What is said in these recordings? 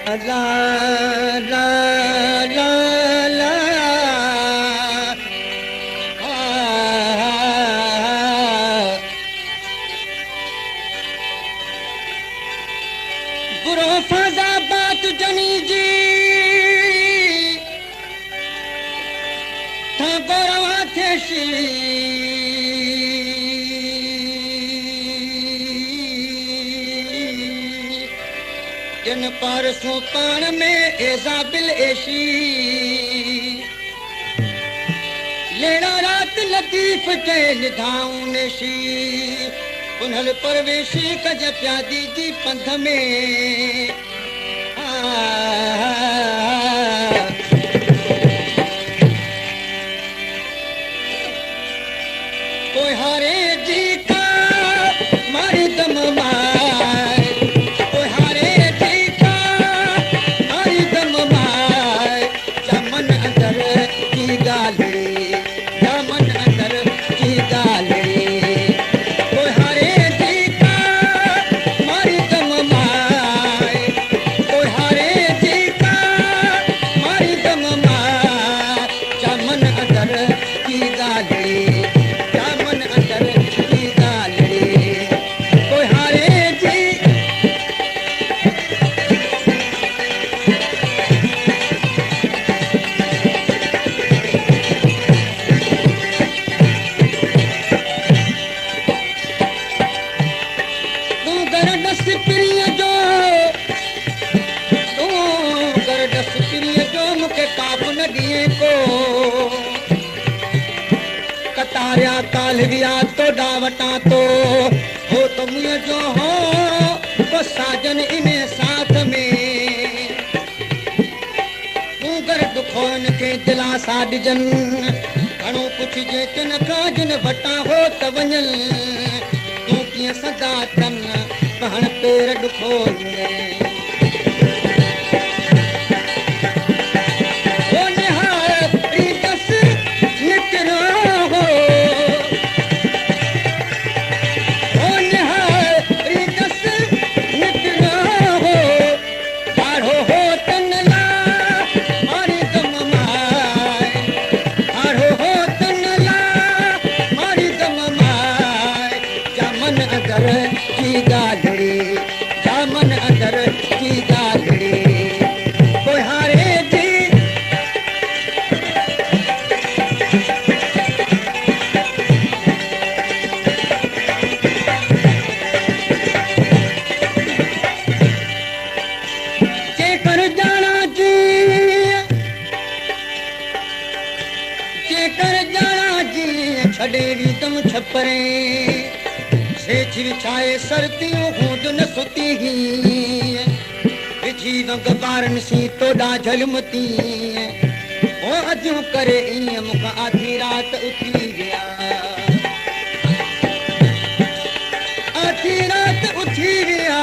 ला ला ला ला बुरो फाजा बात जनी जी था गोरवा थेशी जन पारसों पान में एजाबिल एशी लेना रात लतीफ के निधाऊं नेशी उन्हल परवेशी कज प्यादी जी पंथ में कोई हारे जी का मारी दम मार कोई हारे जी का मारी दम मार जामन अंदर की गाली जामन अंदर की गाली कोई हारे जी का मारी दम मार कोई हारे जी का मारी दम मार जामन अंदर की गाली जामन अंदर की गाली कोई हारे जी तू कर दस प्रिय जो तू कर दस प्रिय जो मुखे पाप न दिए को कतारिया कालविया तो डावटा तो हो तुम जो हो तो साजन इन्हें साथ में तू कर दुखोन के दिलासा डिजन घणो कुछ जे तिन काजन वटा हो त वञल तू कीअं सदा तन कहण पेर दुखोन ओ निहारी दस निकरो हो ओ निहारी दस निकरो हो ठाढ़ो हो तन ला मारी दम मार ठाढ़ो हो तन ला मारी दम मार जामन अंदर की गालड़ी जामन अंदर की गालड़ी कोई हारे जी जेकर जाना जी जेकर जाना जी छड़े रीतम छपरे सेछ विछाए सरतियूं हूंद न सुती ही विझी वंग बारन सी तोड़ा झलमती ओ अजूं करे ईअं मूंखां आधी रात उथी विया आधी रात उथी विया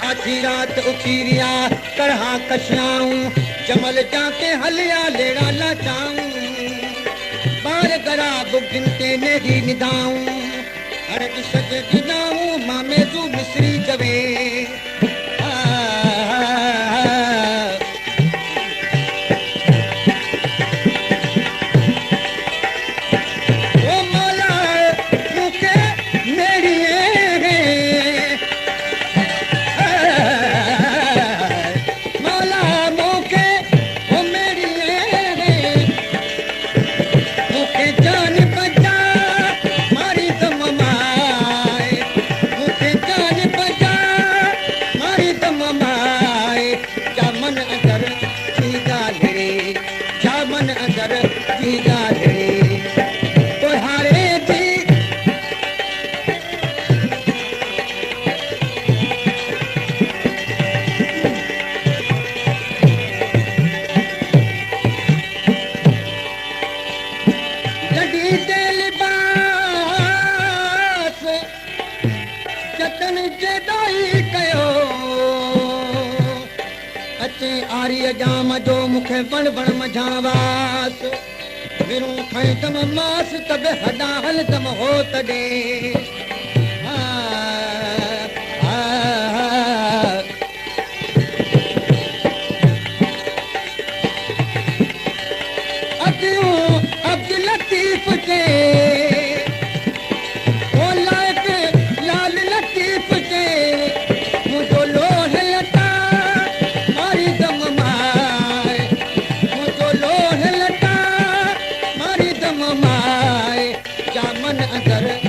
आधी रात उथी विया करहा कशाऊं जमल जाके हलिया लेड़ा लाचाऊं बार गरा बुगिन ते नेरी निदाऊं हर सज दिनाऊं मामे जू मिसरी जवे ओ मौला मुखे मेरी मौला मुखे ओ मेरी मुखे जान बचा मारी दम माए मुखे जान बचा मारी दम माए जामन अंदर की गालड़ी जामन अंदर की गालड़ी कोई हारे जी जडी दे लिबास जतन जेदाई कयो अचे आर्य जाम जो मुखे बण बण मझावास विरू खई तम मास तब हदा हल लाल दम हो तॾे अब्दुल लतीफ जे ओ लाइक लाल लतीफ जे मुंहिंजो लोह लटा मारी दम माए मुंहिंजो लोह लटा मारी दम माए जामन अंदर